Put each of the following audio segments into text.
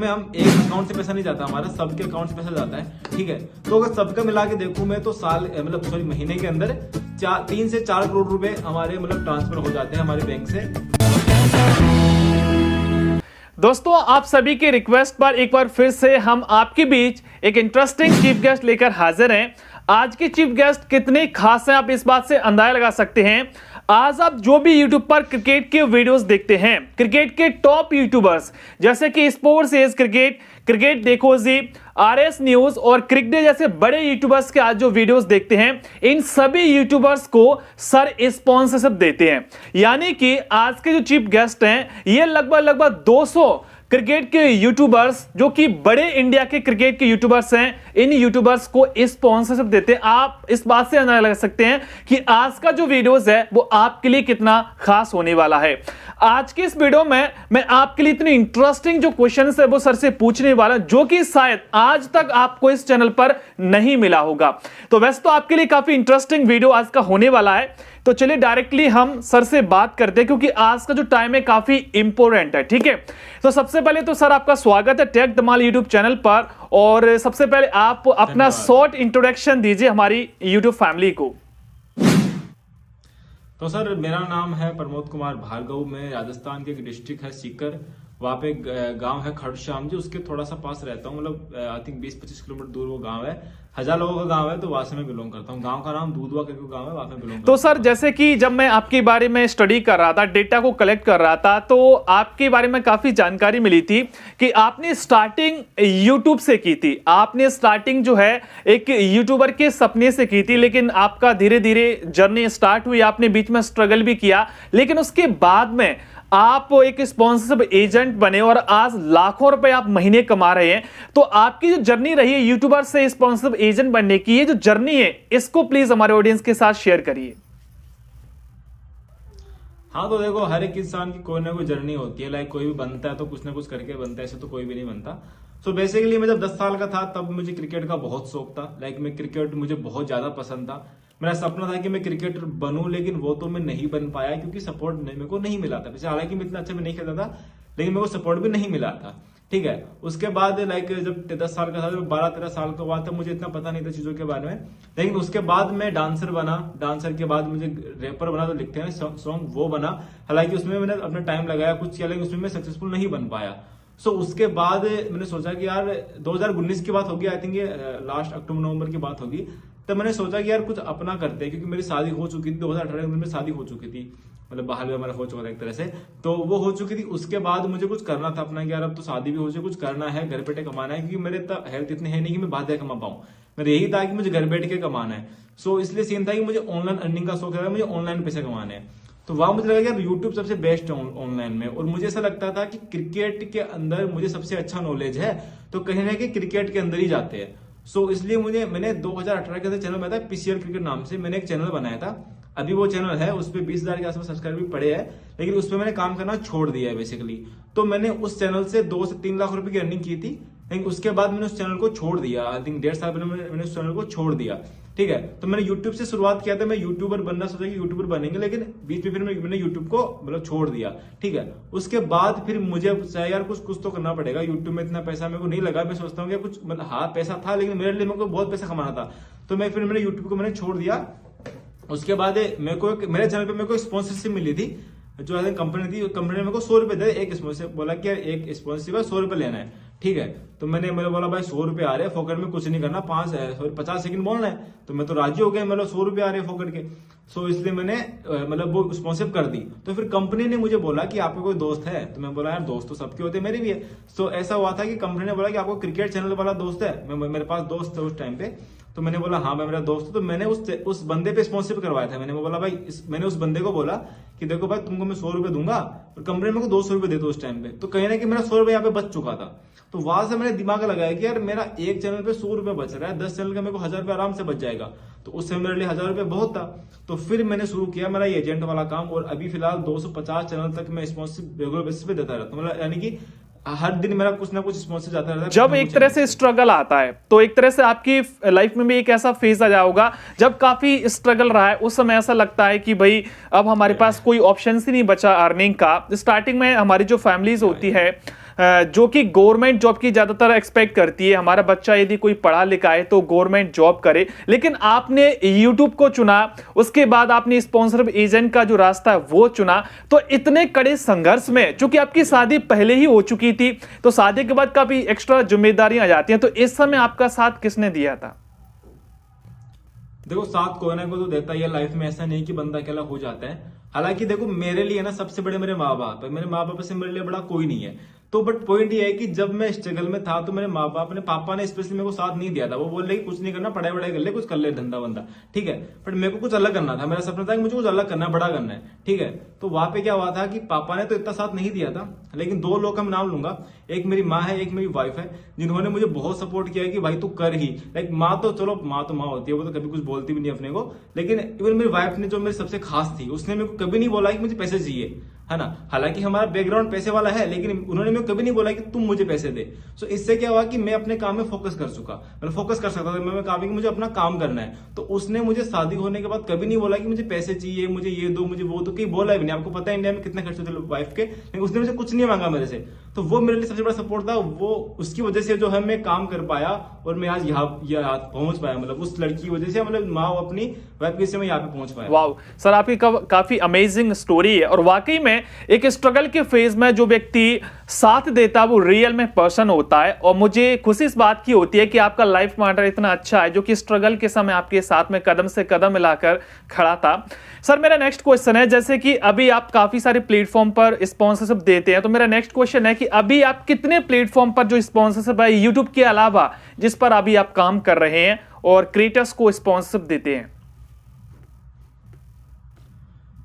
में हम एक अकाउंट से पैसा नहीं जाता, हमारा सबके अकाउंट से पैसा जाता है, ठीक है। तो अगर सबका मिला के देखूं मैं तो साल मतलब सॉरी महीने के अंदर 3 से 4 करोड़ रुपए हमारे मतलब ट्रांसफर हो जाते हैं हमारे बैंक से। दोस्तों, आप सभी के रिक्वेस्ट पर एक बार फिर से हम आपके बीच एक इंटरेस्टिंग चीफ गेस्ट लेकर हाजिर हैं। आज के चीफ गेस्ट कितने खास हैं आप इस बात से अंदाजा लगा सकते हैं। आज आप जो भी YouTube पर क्रिकेट के वीडियोस देखते हैं, क्रिकेट के टॉप यूट्यूबर्स जैसे कि स्पोर्ट्स एज क्रिकेट, क्रिकेट देखो जी, RS न्यूज और क्रिकेट जैसे बड़े यूट्यूबर्स के आज जो वीडियोस देखते हैं, इन सभी यूट्यूबर्स को सर स्पॉन्सरशिप देते हैं। यानी कि आज के जो चीफ गेस्ट हैं ये लगभग 200 क्रिकेट के यूट्यूबर्स जो कि बड़े इंडिया के क्रिकेट के यूट्यूबर्स हैं, इन यूट्यूबर्स को स्पॉन्सरशिप देते हैं। आप इस बात से अंदाजा लगा सकते हैं कि आज का जो वीडियोस है वो आपके लिए कितना खास होने वाला है। आज के इस वीडियो में मैं आपके लिए इतनी इंटरेस्टिंग जो क्वेश्चंस है वो सर से पूछने वाला जो कि शायद आज तक आपको इस चैनल पर नहीं मिला होगा। तो वैसे तो आपके लिए काफी इंटरेस्टिंग वीडियो आज का होने वाला है। तो चलिए डायरेक्टली हम सर से बात करते हैं क्योंकि आज का जो टाइम है काफी इंपॉर्टेंट है, ठीक है। तो सबसे पहले तो सर आपका स्वागत है टेक धमाल यूट्यूब चैनल पर, और सबसे पहले आप अपना शॉर्ट इंट्रोडक्शन दीजिए हमारी यूट्यूब फैमिली को। तो सर मेरा नाम है प्रमोद कुमार भार्गव, मैं राजस्थान के एक डिस्ट्रिक्ट है सीकर, वहाँ पे गांव है खड़श्याम जी, उसके थोड़ा सा पास रहता हूँ, मतलब आई थिंक 20-25 किलोमीटर दूर वो गांव है। 1000 लोगों का गांव है, तो वहां से मैं बिलोंग करता हूँ। गांव का नाम दूधवा करके गांव है, वहां पे बिलोंग। तो सर जैसे कि जब मैं आपके बारे में स्टडी कर रहा था, डेटा को कलेक्ट कर रहा था, तो आपके बारे में काफी जानकारी मिली थी कि आपने स्टार्टिंग यूट्यूब से की थी। आपने स्टार्टिंग जो है एक यूट्यूबर के सपने से की थी, लेकिन आपका धीरे धीरे जर्नी स्टार्ट हुई, आपने बीच में स्ट्रगल भी किया, लेकिन उसके बाद में आप एक स्पॉन्सरशिप एजेंट बने और आज लाखों रुपए आप महीने कमा रहे हैं। तो आपकी जो जर्नी रही है यूट्यूबर से स्पॉन्सरशिप एजेंट बनने की, ये जो जर्नी है इसको प्लीज हमारे ऑडियंस के साथ शेयर करिए। हाँ, तो देखो हर एक इंसान की कोई ना कोई जर्नी होती है। लाइक कोई भी बनता है तो कुछ ना कुछ करके बनता है, ऐसे तो कोई भी नहीं बनता। सो बेसिकली मैं जब 10 साल का था तब मुझे क्रिकेट का बहुत शौक था। लाइक मैं क्रिकेट मुझे बहुत ज्यादा पसंद था। मेरा सपना था कि मैं क्रिकेटर बनूं, लेकिन वो तो मैं नहीं बन पाया क्योंकि सपोर्ट मेरे को नहीं मिला था। वैसे हालांकि मैं इतना अच्छा मैं नहीं खेलता था, लेकिन मेरे को सपोर्ट भी नहीं मिला था, ठीक है। उसके बाद लाइक जब 10 साल का था, जब 12-13 साल का हुआ था, मुझे इतना पता नहीं था चीजों के बारे में। लेकिन उसके बाद मैं डांसर बना, डांसर के बाद मुझे रैपर बना, तो लिखते हैं सॉन्ग, वो बना। हालांकि उसमें मैंने अपना टाइम लगाया कुछ किया, लेकिन उसमें मैं सक्सेसफुल नहीं बन पाया। सो उसके बाद मैंने सोचा कि यार 2019 की बात होगी, आई थिंक ये लास्ट अक्टूबर-नवंबर की बात होगी। तब मैंने सोचा कि यार कुछ अपना करते हैं, क्योंकि मेरी शादी हो चुकी थी 2018 में, शादी हो चुकी थी, मतलब बाहर भी हमारा हो चुका था एक तरह से, तो वो हो चुकी थी। उसके बाद मुझे कुछ करना था अपना कि यार अब तो शादी भी हो चुकी, कुछ करना है, घर बैठे कमाना है, क्योंकि मेरे हेल्थ इतनी है नहीं कि मैं बाहर कमा पाऊं। मेरा यही था कि मुझे घर बैठ के कमाना है। सो इसलिए सीन था कि मुझे ऑनलाइन अर्निंग का शौक है, मुझे ऑनलाइन पैसे कमाने हैं। तो वहां मुझे लगा यार यूट्यूब सबसे बेस्ट है ऑनलाइन में, और मुझे ऐसा लगता था कि क्रिकेट के अंदर मुझे सबसे अच्छा नॉलेज है, तो कहीं ना कहीं क्रिकेट के अंदर ही जाते हैं। सो इसलिए मैंने 2018 के अंदर चैनल बनाया था, PCL क्रिकेट नाम से मैंने एक चैनल बनाया था। अभी वो चैनल है, उस पर 20,000 के आसपास सब्सक्राइबर भी पड़े हैं, लेकिन उस पर मैंने काम करना छोड़ दिया है बेसिकली। तो मैंने उस चैनल से 2 से 3 लाख रुपए की अर्निंग की थी, लेकिन उसके बाद मैंने उस चैनल को छोड़ दिया। आई थिंक 1.5 साल पहले मैंने उस चैनल को छोड़ दिया, ठीक है। तो मैंने यूट्यूब से शुरुआत किया था, मैं यूट्यूबर बनना सोचा कि यूट्यूबर बनेंगे, लेकिन बीच में फिर मैंने यूट्यूब को मतलब छोड़ दिया, ठीक है। उसके बाद फिर मुझे यार कुछ तो करना पड़ेगा। यूट्यूब में इतना पैसा मेरे को नहीं लगा, मैं सोचता हूँ कि कुछ मतलब हाँ पैसा था, लेकिन मेरे लिए मेरे को बहुत पैसा कमाना था। तो मैंने यूट्यूब को मैंने छोड़ दिया। उसके बाद मेरे चैनल पे मेरे को स्पॉन्सरशिप मिली थी, जो आई थिंक कंपनी थी। कंपनी ने मेरे को 100 रुपए दे, एक स्पॉन्सरशिप बोला कि यार एक स्पॉन्सरशिप है 100 रुपए लेना है, ठीक है। तो मैंने बोला भाई 100 रुपए आ रहे हैं फोकट में, कुछ नहीं करना, 50 सेकंड बोलना है। तो मैं तो राजी हो गया, मतलब 100 रुपए आ रहे हैं फोकट के। सो इसलिए मैंने मतलब वो स्पॉन्सरशिप कर दी। तो फिर कंपनी ने मुझे बोला कि आपके कोई दोस्त है, तो मैं बोला यार दोस्त तो सबके होते हैं, मेरे भी है। सो ऐसा हुआ था कि कंपनी ने बोला कि आपको क्रिकेट चैनल वाला दोस्त है। मेरे पास दोस्त है उस टाइम पे, तो मैंने बोला हाँ मैं मेरा दोस्त हूं। तो मैंने उस बंदे पे स्पॉन्सरशिप करवाया था। मैंने बोला भाई मैंने उस बंदे को बोला कि देखो भाई तुमको मैं 100 रुपए दूंगा, और कंपनी मेरे को 200 रुपए दे दो उस टाइम पे। तो कहीं ना कि मेरा 100 रुपए यहाँ पे बच चुका था। तो वहां से मैंने दिमाग लगाया कि यार मेरा एक चैनल पे 100 रुपए बच रहा है, 10 चैनल का मेरे को 1000 रुपए आराम से बच जाएगा। तो उस समय मेरे लिए 1000 रुपए बहुत था। तो फिर मैंने शुरू किया मेरा एजेंट वाला काम, और अभी फिलहाल 250 चैनल तक मैं स्पॉन्सरशिप रेगुलर बेसिस पे देता रहता हूँ। मतलब यानी कि हर दिन मेरा कुछ ना कुछ स्पॉन्सर जाता रहता है। जब एक तरह से स्ट्रगल आता है, तो एक तरह से आपकी लाइफ में भी एक ऐसा फेज आ जाएगा होगा जब काफी स्ट्रगल रहा है, उस समय ऐसा लगता है कि भाई अब हमारे पास कोई ऑप्शन ही नहीं बचा अर्निंग का। स्टार्टिंग में हमारी जो फैमिलीज होती है, जो कि गवर्नमेंट जॉब की ज्यादातर एक्सपेक्ट करती है, हमारा बच्चा यदि कोई पढ़ा लिखा है तो गवर्नमेंट जॉब करे, लेकिन आपने यूट्यूब को चुना, उसके बाद आपने स्पॉन्सर एजेंट का जो रास्ता है वो चुना। तो इतने कड़े संघर्ष में, चूंकि आपकी शादी पहले ही हो चुकी थी, तो शादी के बाद काफी एक्स्ट्रा जिम्मेदारियां आ जाती हैं, तो इस समय आपका साथ किसने दिया था? देखो, साथ कोई ना कोई तो देता ही है लाइफ में, ऐसा नहीं कि बंदा अकेला हो जाता है। हालांकि देखो, मेरे लिए ना सबसे बड़े मेरे माँ बाप है, मेरे माँ बाप से मेरे लिए बड़ा कोई नहीं है। तो बट पॉइंट ये है कि जब मैं स्ट्रगल में था तो मेरे माँ बाप ने, पापा ने स्पेशली मेरे को साथ नहीं दिया था। वो बोल रहे कि कुछ नहीं करना, पढ़ाई वढ़ाई कर ले, कुछ कर ले, धंधा बंदा, ठीक है। बट मेरे को कुछ अलग करना था, मेरा सपना था कि मुझे कुछ अलग करना है, बड़ा करना है, ठीक है। तो वहां पे क्या हुआ था कि पापा ने तो इतना साथ नहीं दिया था, लेकिन दो लोग का मैं नाम लूंगा, एक मेरी माँ है, एक मेरी वाइफ है, जिन्होंने मुझे बहुत सपोर्ट किया है कि भाई तू कर ही। लाइक माँ तो चलो, माँ तो माँ होती है, वो तो कभी कुछ बोलती भी नहीं अपने को, लेकिन इवन मेरी वाइफ ने, जो मेरी सबसे खास थी, उसने मेरे को कभी नहीं बोला कि मुझे पैसे चाहिए, है ना। हालांकि हमारा बैकग्राउंड पैसे वाला है, लेकिन उन्होंने मेरे को कभी नहीं बोला कि तुम मुझे पैसे दे। सो इससे क्या हुआ कि मैं अपने काम में फोकस कर चुका, मतलब फोकस कर सकता था मैं काम में, कि मुझे अपना काम करना है। तो उसने मुझे शादी होने के बाद कभी नहीं बोला कि मुझे पैसे चाहिए, मुझे ये दो, मुझे वो दो, कहीं बोला भी नहीं। आपको पता है इंडिया में कितने खर्च होते हैं वाइफ के, लेकिन उसने मुझे कुछ नहीं मांगा मेरे से। तो वो मेरे लिए सबसे बड़ा सपोर्ट था। वो उसकी वजह से जो है मैं काम कर पाया और मैं आज यहाँ पहुंच पाया, मतलब उस लड़की की वजह से, मतलब माँ अपनी वाइफ की वजह से मैं यहाँ पे पहुंच पाया। वाह सर, आपकी काफी अमेजिंग स्टोरी है। और वाकई में एक स्ट्रगल के फेज में जो व्यक्ति साथ देता है वो रियल में पर्सन होता है। और मुझे खुशी इस बात की होती है कि आपका लाइफ पार्टनर इतना अच्छा है जो कि स्ट्रगल के समय आपके साथ में कदम से कदम मिलाकर खड़ा था। सर, मेरा नेक्स्ट क्वेश्चन है, जैसे कि अभी आप काफी सारे प्लेटफॉर्म पर स्पॉन्सरशिप देते हैं, तो मेरा नेक्स्ट क्वेश्चन है कि अभी आप कितने प्लेटफॉर्म पर जो स्पॉन्सरशिप है यूट्यूब के अलावा जिस पर अभी आप काम कर रहे हैं और क्रिएटर्स को स्पॉन्सरशिप देते हैं?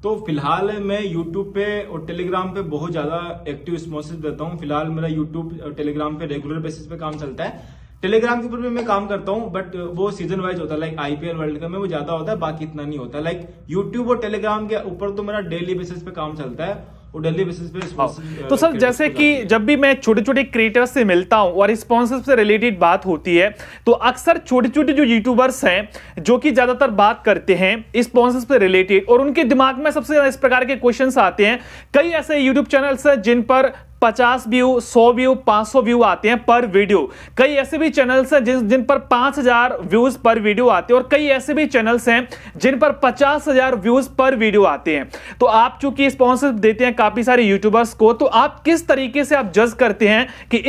तो फिलहाल मैं YouTube पे और टेलीग्राम पे बहुत ज्यादा एक्टिव स्पॉन्सरशिप देता हूँ। फिलहाल मेरा YouTube और टेलीग्राम पे रेगुलर बेसिस पे काम चलता है। टेलीग्राम के ऊपर भी मैं काम करता हूँ, बट वो सीजन वाइज होता है, लाइक IPL वर्ल्ड कप में वो ज्यादा होता है, बाकी इतना नहीं होता। लाइक यूट्यूब और टेलीग्राम के ऊपर तो मेरा डेली बेसिस पे काम चलता है और डेली बेसिस पे। तो सर, जैसे कि जब भी मैं छोटे छोटे क्रिएटर्स से मिलता हूं और स्पॉन्सरशिप से रिलेटेड बात होती है, तो अक्सर छोटे छोटे जो यूट्यूबर्स हैं जो कि ज्यादातर बात करते हैं स्पॉन्सरशिप से रिलेटेड, और उनके दिमाग में सबसे ज्यादा इस प्रकार के क्वेश्चंस आते हैं। कई ऐसे यूट्यूब चैनल्स हैं जिन पर 50 व्यू, 100 व्यू, 500 व्यू आते हैं पर वीडियो। कई ऐसे भी चैनल्स हैं जिन पर 5000 व्यूज पर वीडियो आते हैं, और कई ऐसे भी चैनल्स हैं जिन पर 50,000 व्यूज पर वीडियो आते हैं। तो आप चूंकि स्पॉन्सर देते हैं काफी सारे यूट्यूबर्स को, तो आप किस तरीके से आप जज करते हैं कि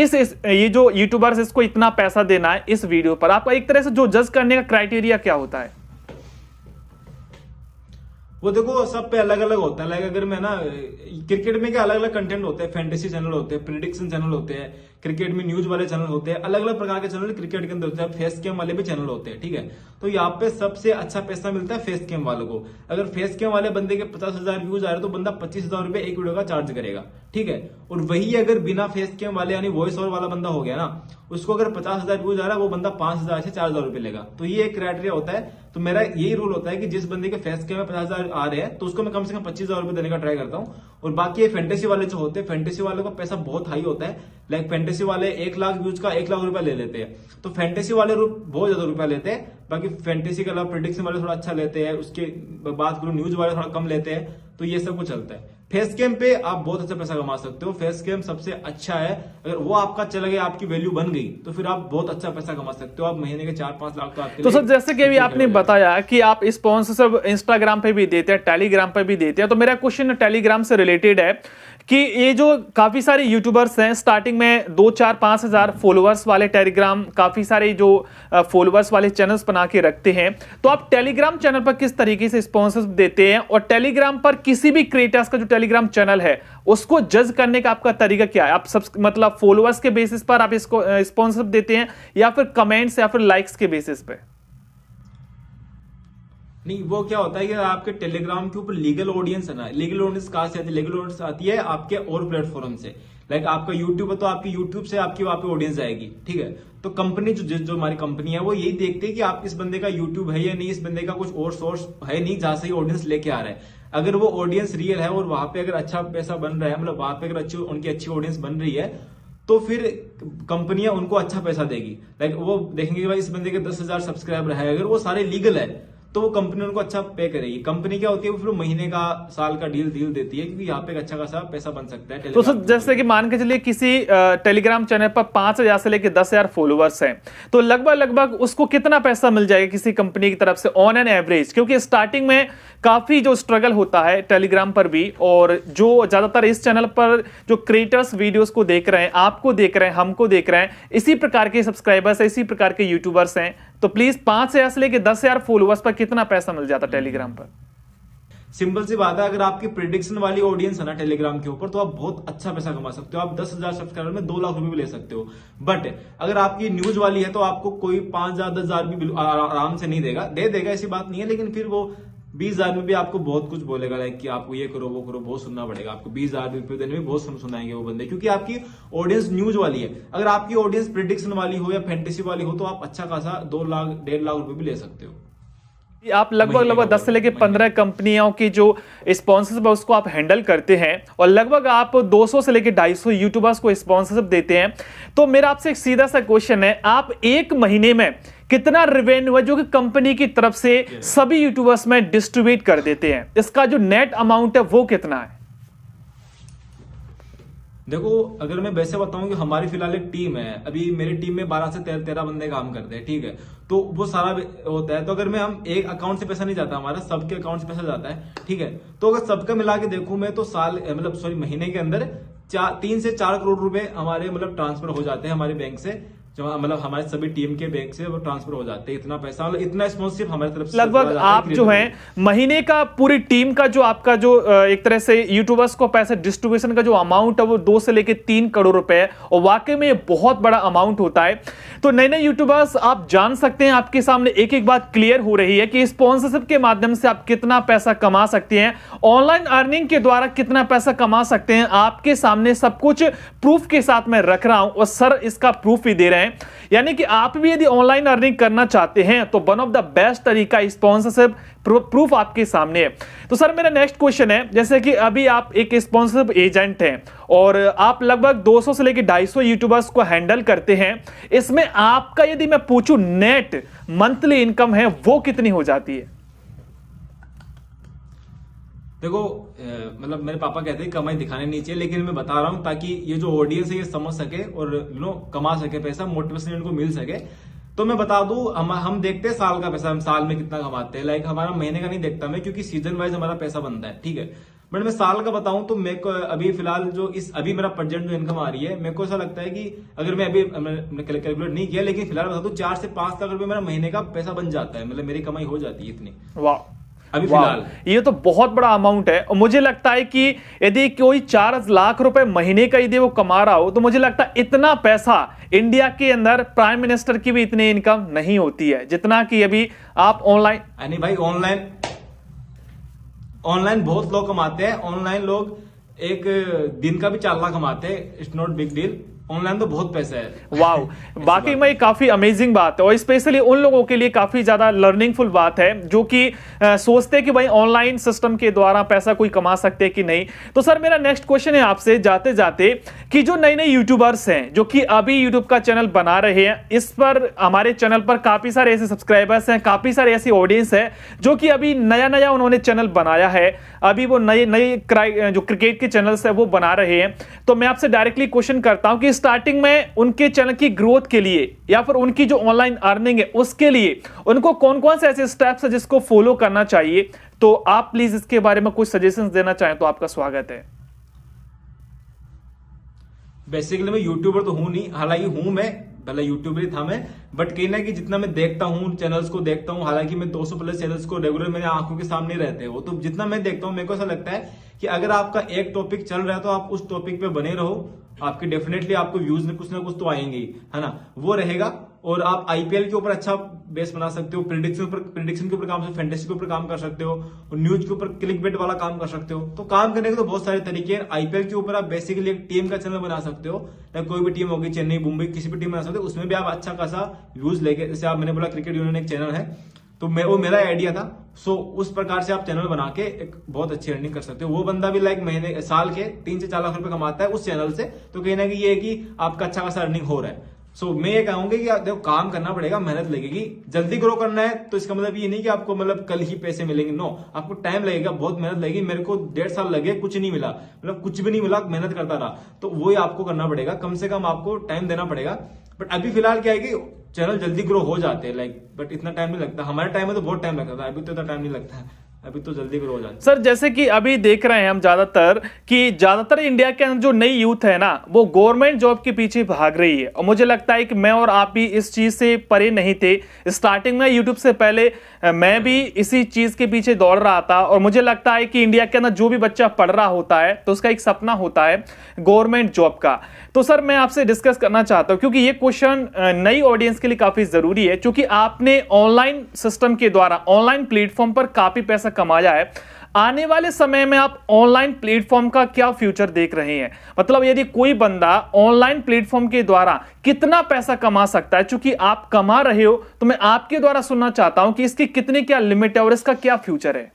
ये जो यूट्यूबर्स, इसको इतना पैसा देना है इस वीडियो पर? आपका एक तरह से जो जज करने का क्राइटेरिया क्या होता है? वो देखो, सब पे अलग अलग होता है। लाइक अगर मैं ना, क्रिकेट में क्या अलग अलग कंटेंट होते हैं, फैंटेसी चैनल होते हैं, प्रिडिक्शन चैनल होते हैं, क्रिकेट में न्यूज वाले चैनल होते हैं, अलग अलग प्रकार के चैनल क्रिकेट के अंदर होते हैं, फेस कैम वाले भी चैनल होते हैं, ठीक है। तो यहाँ पे सबसे अच्छा पैसा मिलता है फेस कैम वालों को। अगर फेस कैम वाले बंदे के 50,000 व्यूज आ रहे तो बंदा 25,000 रुपए एक वीडियो का चार्ज करेगा, ठीक है। और वही अगर बिना फेस कैम वाले यानी वॉइस ओवर वाला बंदा हो गया ना, उसको अगर 50,000 व्यूज आ रहा है, वो बंदा 5,000 से 4,000 रुपए लेगा। तो ये एक क्राइटेरिया होता है। तो मेरा यही रूल होता है कि जिस बंदे के फेस कैम में 50,000 आ रहे हैं तो उसको मैं कम से कम 25,000 रुपए देने का ट्राई करता हूँ। और बाकी ये फैंटेसी वाले जो होते हैं, फैंटेसी वालों का पैसा बहुत हाई होता है। लाइक फैंटेसी वाले 1 लाख व्यूज का 1 लाख रुपया ले लेते हैं। तो फैंटेसी वाले बहुत ज्यादा रुपया लेते हैं। बाकी फैंटेसी के अलावा प्रेडिक्शन वाले थोड़ा अच्छा लेते हैं, उसके बात करूं न्यूज वाले थोड़ा कम लेते हैं। तो ये सब कुछ चलता है। फेस कैम पे आप बहुत अच्छा पैसा कमा सकते हो। फेस कैम सबसे अच्छा है। अगर वो आपका चला गया, आपकी वैल्यू बन गई, तो फिर आप बहुत अच्छा पैसा कमा सकते हो। आप महीने के 4-5 लाख तो आपके। तो सर, जैसे कि अभी आपने बताया कि आप स्पॉन्सरशिप इंस्टाग्राम पे भी देते हैं, टेलीग्राम पे भी देते हैं, तो मेरा क्वेश्चन टेलीग्राम से रिलेटेड है कि ये जो काफी सारे यूट्यूबर्स हैं, स्टार्टिंग में 2, 4, 5 हजार फॉलोअर्स वाले टेलीग्राम, काफी सारे जो फॉलोअर्स वाले चैनल्स बना के रखते हैं, तो आप टेलीग्राम चैनल पर किस तरीके से स्पॉन्सरशिप देते हैं? और टेलीग्राम पर किसी भी क्रिएटर्स का जो टेलीग्राम चैनल है उसको जज करने का आपका तरीका क्या है? आप सब मतलब फॉलोअर्स के बेसिस पर आप इसको स्पॉन्सरशिप देते हैं, या फिर कमेंट्स या फिर लाइक्स के बेसिस पे? नहीं, वो क्या होता है कि आपके टेलीग्राम के ऊपर लीगल ऑडियंस है ना, लीगल ऑडियंस कहां से आती है? लीगल ऑडियंस आती है आपके और प्लेटफॉर्म से। लाइक आपका यूट्यूब है तो आपकी यूट्यूब से आपकी वहां पे ऑडियंस आएगी, ठीक है। तो कंपनी जो हमारी कंपनी है वो यही देखती है कि आप इस बंदे का यूट्यूब है या नहीं, इस बंदे का कुछ और सोर्स है नहीं जहां से ऑडियंस लेके आ रहा है। अगर वो ऑडियंस रियल है और वहां पे अगर अच्छा पैसा बन रहा है, मतलब वहां पे अगर उनकी अच्छी ऑडियंस बन रही है, तो फिर कंपनियां उनको अच्छा पैसा देगी। लाइक वो देखेंगे कि भाई इस बंदे के 10,000 सब्सक्राइबर है, अगर वो सारे लीगल है तो वो कंपनी उनको अच्छा पे करेगी। कंपनी क्या होती है, वो फिर महीने का साल का डील देती है, क्योंकि यहाँ पे एक अच्छा खासा पैसा बन सकता है। तो सर जैसे कि मान के चलिए किसी टेलीग्राम चैनल पर 5,000 से लेकर 10,000 फॉलोअर्स हैं, तो लगभग उसको कितना पैसा मिल जाएगा किसी कंपनी की तरफ से ऑन एन एवरेज? क्योंकि स्टार्टिंग में काफी जो स्ट्रगल होता है टेलीग्राम पर भी, और जो ज्यादातर इस चैनल पर जो क्रिएटर्स वीडियोस को देख रहे हैं, आपको देख रहे हैं, हमको देख रहे हैं, इसी प्रकार के सब्सक्राइबर्स, इसी प्रकार के यूट्यूबर्स हैं, तो प्लीज 5,000 से लेकर 10,000 फॉलोअर्स पर कितना पैसा मिल जाता टेलीग्राम पर? सिंपल सी बात है, अगर आपकी प्रिडिक्शन वाली ऑडियंस है ना टेलीग्राम के ऊपर, तो आप बहुत अच्छा पैसा कमा सकते हो। आप 10,000 सब्सक्राइबर में 2 लाख रुपए भी ले सकते हो। बट अगर आपकी न्यूज वाली है तो आपको कोई 5,000 10,000 भी आराम से नहीं देगा, दे देगा, ऐसी बात नहीं है, लेकिन फिर वो 20,000 में भी आपको बहुत कुछ बोलेगा, लाइक कि आपको ये करो वो करो, बहुत सुनना पड़ेगा आपको। 20,000 रुपए देने में बहुत सुनाएंगे वो बंदे, क्योंकि आपकी ऑडियंस न्यूज वाली है। अगर आपकी ऑडियंस प्रिडिक्शन वाली हो या फैंटेसी वाली हो, तो आप अच्छा खासा 2 लाख 1.5 लाख रुपए भी ले सकते हो। आप लगभग 10 से लेकर 15 कंपनियों की जो स्पॉन्सरशिप है उसको आप हैंडल करते हैं, और लगभग आप 200 से लेकर 250 यूट्यूबर्स को स्पॉन्सरशिप देते हैं। तो मेरा आपसे एक सीधा सा क्वेश्चन है, आप एक महीने में कितना रेवेन्यू है जो कि कंपनी की तरफ से सभी यूट्यूबर्स में डिस्ट्रीब्यूट कर देते हैं? इसका जो नेट अमाउंट है वो कितना है? देखो, अगर मैं वैसे बताऊं कि हमारी फिलहाल एक टीम है, अभी मेरी टीम में 12 से 13 बंदे काम करते हैं, ठीक है, तो वो सारा होता है। तो अगर मैं हम एक अकाउंट से पैसा नहीं जाता, हमारा सबके अकाउंट से पैसा जाता है, ठीक है। तो अगर सबका मिला के देखूं मैं, तो महीने के अंदर 3 से 4 करोड़ रुपए हमारे ट्रांसफर हो जाते हैं हमारे बैंक से, हमारे सभी टीम के बैंक से वो ट्रांसफर हो जाते हैं। इतना पैसा, इतना स्पॉन्सरशिप हमारी तरफ से लगभग आप जो है महीने का पूरी टीम का जो आपका जो एक तरह से यूट्यूबर्स को पैसे डिस्ट्रीब्यूशन का जो अमाउंट है वो 2 से लेकर 3 करोड़ रुपए है, और वाकई में ये बहुत बड़ा अमाउंट होता है। तो नए नए यूट्यूबर्स आप जान सकते हैं, आपके सामने एक एक बात क्लियर हो रही है कि स्पॉन्सरशिप के माध्यम से आप कितना पैसा कमा सकते हैं, ऑनलाइन अर्निंग के द्वारा कितना पैसा कमा सकते हैं। आपके सामने सब कुछ प्रूफ के साथ में रख रहा हूं, और सर इसका प्रूफ भी दे रहे हैं। यानी कि आप भी यदि ऑनलाइन अर्निंग करना चाहते हैं तो वन ऑफ द बेस्ट तरीका स्पॉन्सरशिप प्रूफ आपके सामने है। तो सर मेरा नेक्स्ट क्वेश्चन है, जैसे कि अभी आप एक स्पॉन्सरशिप एजेंट हैं और आप लगभग 200 से लेकर 250 यूट्यूबर्स को हैंडल करते हैं, इसमें आपका यदि मैं पूछूं नेट मंथली इनकम है वो कितनी हो जाती है? देखो, मेरे पापा कहते हैं कमाई दिखाने नहीं चाहिए, लेकिन मैं बता रहा हूं ताकि ये जो ऑडियंस है ये समझ सके और कमा सके पैसा, मोटिवेशन इनको मिल सके। तो मैं बता दूं, हम देखते हैं साल का पैसा, हम साल में कितना कमाते हैं, लाइक हमारा महीने का नहीं देखता मैं, क्योंकि सीजन वाइज हमारा पैसा बनता है, ठीक है। बट मैं साल का बताऊं तो मेरे को अभी फिलहाल अभी मेरा प्रेजेंट जो इनकम आ रही है, मेरे को ऐसा लगता है कि अगर मैं अभी कैलकुलेट नहीं किया, लेकिन फिलहाल बता दूं 4 से 5 लाख रुपए मेरा महीने का पैसा बन जाता है, मेरी कमाई हो जाती है इतनी। वाह, अभी फिलहाल ये तो बहुत बड़ा अमाउंट है। और मुझे लगता है कि यदि कोई 4 लाख रुपए महीने का यदि वो कमा रहा हो, तो मुझे लगता है इतना पैसा इंडिया के अंदर प्राइम मिनिस्टर की भी इतनी इनकम नहीं होती है जितना कि अभी आप ऑनलाइन। नहीं भाई, ऑनलाइन बहुत लोग कमाते हैं। ऑनलाइन लोग एक दिन का भी 4 लाख कमाते हैं, it's not big deal. Online तो बहुत पैसा है। वाओ, बाकी में काफी अमेजिंग बात है, और स्पेशली उन लोगों के लिए काफी ज्यादा लर्निंगफुल बात है जो कि सोचते हैं कि भाई ऑनलाइन सिस्टम के द्वारा पैसा कोई कमा सकते हैं कि नहीं। तो सर मेरा नेक्स्ट क्वेश्चन है आपसे जाते जाते कि जो नए नए यूट्यूबर्स हैं जो कि अभी यूट्यूब का चैनल बना रहे हैं, इस पर हमारे चैनल पर काफी सारे ऐसे सब्सक्राइबर्स हैं, काफी सारे ऐसी ऑडियंस है जो कि अभी नया उन्होंने चैनल बनाया है, अभी वो नए जो क्रिकेट के चैनल्स है वो बना रहे हैं। तो मैं आपसे डायरेक्टली क्वेश्चन करता हूं कि स्टार्टिंग में उनके चैनल की ग्रोथ के लिए या फिर उनकी जो ऑनलाइन अर्निंग है उसके लिए उनको कौन कौन से ऐसे स्टेप्स है जिसको फॉलो करना चाहिए, तो आप प्लीज इसके बारे में कुछ सजेशंस देना चाहें तो आपका स्वागत है। बेसिकली मैं यूट्यूबर तो हूं नहीं, हालांकि हूं, मैं पहले यूट्यूबर ही था मैं, बट कहीं ना कि जितना मैं देखता हूं चैनल्स को देखता हूं, हालांकि मैं 200 प्लस चैनल्स को रेगुलर मेरे आंखों के सामने रहते हैं वो, तो जितना मैं देखता हूं मेरे को ऐसा लगता है कि अगर आपका एक टॉपिक चल रहा है तो आप उस टॉपिक पे बने रहो, आपके डेफिनेटली आपको व्यूज में कुछ ना कुछ तो आएंगे ही, है ना, वो रहेगा। और आप आईपीएल के ऊपर अच्छा बेस बना सकते हो, प्रिडिक्शन के ऊपर काम, फैंटेसी के ऊपर काम कर सकते हो, और न्यूज के ऊपर क्लिक बेट वाला काम कर सकते हो। तो काम करने के तो बहुत सारे तरीके हैं। आईपीएल के ऊपर आप बेसिकली एक टीम का चैनल बना सकते हो, या कोई भी टीम होगी, चेन्नई, मुंबई, किसी भी टीम बना सकते हो, उसमें भी आप अच्छा खासा व्यूज लेके, जैसे आप मैंने बोला क्रिकेट यूनियन एक चैनल है, तो वो मेरा आइडिया था। सो उस प्रकार से आप चैनल बना के एक बहुत अच्छी अर्निंग कर सकते हो। वो बंदा भी लाइक साल के 3 से 4 लाख रुपए कमाता है उस चैनल से, तो कहीं ना कहीं ये है कि आपका अच्छा खासा अर्निंग हो रहा है। सो मैं ये कहूंगा कि देखो काम करना पड़ेगा, मेहनत लगेगी। जल्दी ग्रो करना है तो इसका मतलब ये नहीं कि आपको मतलब कल ही पैसे मिलेंगे, नो, आपको टाइम लगेगा, बहुत मेहनत लगेगी। मेरे को 1.5 साल लगे, कुछ नहीं मिला, मतलब कुछ भी नहीं मिला, मेहनत करता रहा, तो वही आपको करना पड़ेगा। कम से कम आपको टाइम देना पड़ेगा। बट अभी फिलहाल क्या है कि चैनल जल्दी ग्रो हो जाते हैं, लाइक, बट इतना टाइम नहीं लगता। हमारे टाइम में तो बहुत टाइम लगता था, अभी तो इतना टाइम नहीं लगता है, अभी तो जल्दी ग्रो हो जाता है। सर जैसे कि अभी देख रहे हैं हम ज्यादातर इंडिया के अंदर जो नई यूथ है ना, वो गवर्नमेंट जॉब के पीछे भाग रही है। और मुझे लगता है कि मैं और आप भी इस चीज से परे नहीं थे। स्टार्टिंग में यूट्यूब से पहले मैं भी इसी चीज के पीछे दौड़ रहा था। और मुझे लगता है कि इंडिया के अंदर जो भी बच्चा पढ़ रहा होता है तो उसका एक सपना होता है गवर्नमेंट जॉब का। तो सर मैं आपसे डिस्कस करना चाहता हूं, क्योंकि ये क्वेश्चन नई ऑडियंस के लिए काफी जरूरी है, क्योंकि आपने ऑनलाइन सिस्टम के द्वारा ऑनलाइन प्लेटफॉर्म पर काफी पैसा कमाया है। आने वाले समय में आप ऑनलाइन प्लेटफॉर्म का क्या फ्यूचर देख रहे हैं? मतलब यदि कोई बंदा ऑनलाइन प्लेटफॉर्म के द्वारा कितना पैसा कमा सकता है, क्योंकि आप कमा रहे हो, तो मैं आपके द्वारा सुनना चाहता हूं कि इसकी कितनी क्या लिमिट है और इसका क्या फ्यूचर है।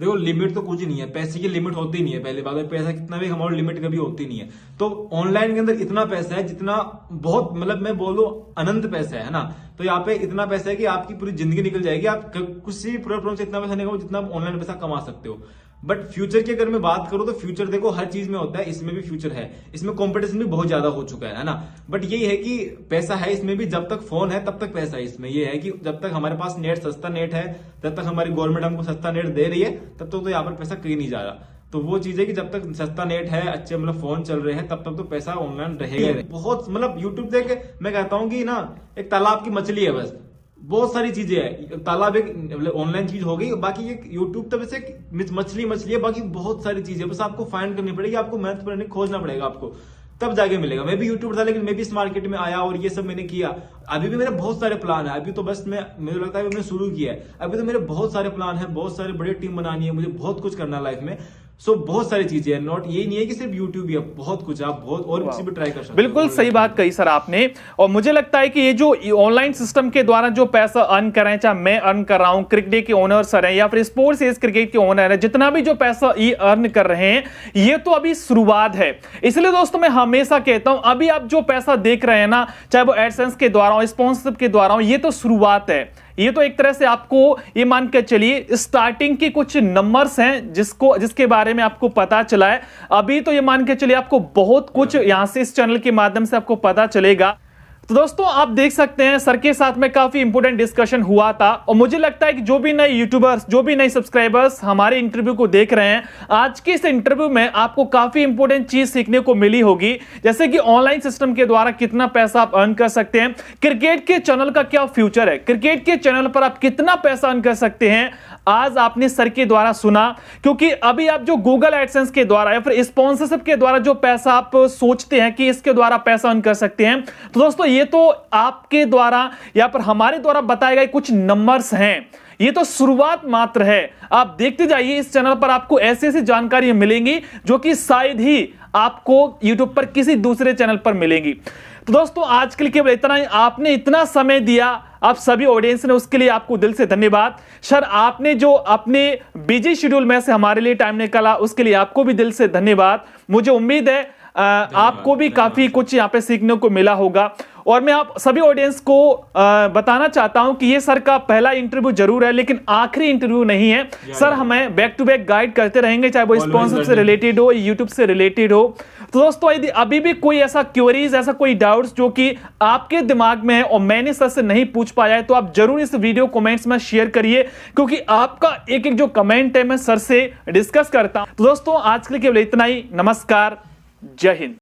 देखो लिमिट तो कुछ नहीं है, पैसे की लिमिट होती नहीं है। पहले बात है, पैसा कितना भी कमाओ लिमिट कभी होती नहीं है। तो ऑनलाइन के अंदर इतना पैसा है जितना बहुत, मतलब मैं बोल दूं अनंत पैसा है ना। तो यहाँ पे इतना पैसा है कि आपकी पूरी जिंदगी निकल जाएगी, आप किसी प्लेटफॉर्म से इतना पैसा नहीं कमाओ जितना आप ऑनलाइन पैसा कमा सकते हो। बट फ्यूचर की अगर मैं बात करूं तो फ्यूचर देखो हर चीज में होता है, इसमें भी फ्यूचर है। इसमें कंपटीशन भी बहुत ज्यादा हो चुका है ना। बट यही है कि पैसा है इसमें भी, जब तक फोन है तब तक पैसा है इसमें। ये है कि जब तक हमारे पास नेट, सस्ता नेट है, जब तक हमारी गवर्नमेंट हमको सस्ता नेट दे रही है, तब तक तो यहाँ पर पैसा कहीं नहीं जा रहा। तो वो चीज है कि जब तक सस्ता नेट है, अच्छे मतलब फोन चल रहे हैं, तब तक तो पैसा ऑनलाइन रहेगा। बहुत मतलब यूट्यूब देख मैं कहता हूँ कि ना एक तालाब की मछली है, बस बहुत सारी चीजें है। तालाब एक ऑनलाइन चीज हो गई, बाकी एक यूट्यूब तो वैसे मछली है, बाकी बहुत सारी चीजें बस आपको फाइंड करनी पड़ेगी, आपको मेहनत करने खोजना पड़ेगा आपको, तब जाके मिलेगा। मैं भी यूट्यूब था, लेकिन मैं भी इस मार्केट में आया और ये सब मैंने किया। अभी भी मेरे बहुत सारे प्लान है, अभी तो बस मुझे लगता है मैंने शुरू किया है। अभी तो मेरे बहुत सारे प्लान है, बहुत सारे बड़ी टीम बनानी है, मुझे बहुत कुछ करना है लाइफ में। सो बहुत सारी चीजें हैं, नॉट ये नहीं है कि सिर्फ यूट्यूब ही है, बहुत कुछ आप बहुत और कुछ भी ट्राई कर सकते हो। बिल्कुल सही बात कही सर आपने। और मुझे लगता है कि ये जो ऑनलाइन सिस्टम के द्वारा जो पैसा अर्न कर रहे हैं, चाहे मैं अर्न कर रहा हूं, क्रिकेट के ओनर सर हैं या फिर स्पोर्ट्स एज क्रिकेट के ओनर है, जितना भी जो पैसा ये अर्न कर रहे हैं, ये तो अभी शुरुआत है। इसलिए दोस्तों मैं हमेशा कहता हूं, अभी आप जो पैसा देख रहे हैं ना, चाहे वो एडसेंस के द्वारा हो, स्पॉन्सरशिप के द्वारा हो, ये तो शुरुआत है। ये तो एक तरह से आपको ये मान के चलिए स्टार्टिंग के कुछ नंबर्स हैं जिसके बारे में आपको पता चला है। अभी तो ये मान के चलिए आपको बहुत कुछ यहां से इस चैनल के माध्यम से आपको पता चलेगा। तो दोस्तों आप देख सकते हैं सर के साथ में काफी इंपोर्टेंट डिस्कशन हुआ था। और मुझे लगता है कि जो भी नए यूट्यूबर्स, जो भी नए सब्सक्राइबर्स हमारे इंटरव्यू को देख रहे हैं, आज के इस इंटरव्यू में आपको काफी इंपोर्टेंट चीज सीखने को मिली होगी। जैसे कि ऑनलाइन सिस्टम के द्वारा कितना पैसा आप अर्न कर सकते हैं, क्रिकेट के चैनल का क्या फ्यूचर है, क्रिकेट के चैनल पर आप कितना पैसा अर्न कर सकते हैं, आज आपने सर के द्वारा सुना। क्योंकि अभी आप जो गूगल एडसेंस के द्वारा या फिर स्पॉन्सरशिप के द्वारा जो पैसा आप सोचते हैं कि इसके द्वारा पैसा अर्न कर सकते हैं, तो दोस्तों ये तो आपके द्वारा या फिर हमारे द्वारा बताए गए कुछ नंबर्स हैं। ये तो शुरुआत मात्र है। आप देखते जाइए, इस चैनल पर आपको ऐसी ऐसी जानकारी मिलेंगी जो कि शायद ही आपको YouTube पर किसी दूसरे चैनल पर मिलेंगी। तो दोस्तों आज के लिए केवल इतना ही। आपने इतना समय दिया, आप सभी ऑडियंस ने, उसके लिए आपको दिल से धन्यवाद। सर आपने जो अपने बिजी शेड्यूल में से हमारे लिए टाइम निकाला, उसके लिए आपको भी दिल से धन्यवाद। मुझे उम्मीद है आपको भी काफी कुछ यहाँ पे सीखने को मिला होगा। और मैं आप सभी ऑडियंस को बताना चाहता हूं कि ये सर का पहला इंटरव्यू जरूर है, लेकिन आखिरी इंटरव्यू नहीं है। सर हमें बैक टू बैक गाइड करते रहेंगे, चाहे वो स्पॉन्सर से रिलेटेड हो, यूट्यूब से रिलेटेड हो। तो दोस्तों यदि अभी भी कोई ऐसा क्वेरीज, ऐसा कोई डाउट्स जो कि आपके दिमाग में है और मैंने सर से नहीं पूछ पाया है, तो आप जरूर इस वीडियो कमेंट्स में शेयर करिए, क्योंकि आपका एक एक जो कमेंट है मैं सर से डिस्कस करता हूं। तो दोस्तों आज के लिए केवल इतना ही। नमस्कार, जय हिंद।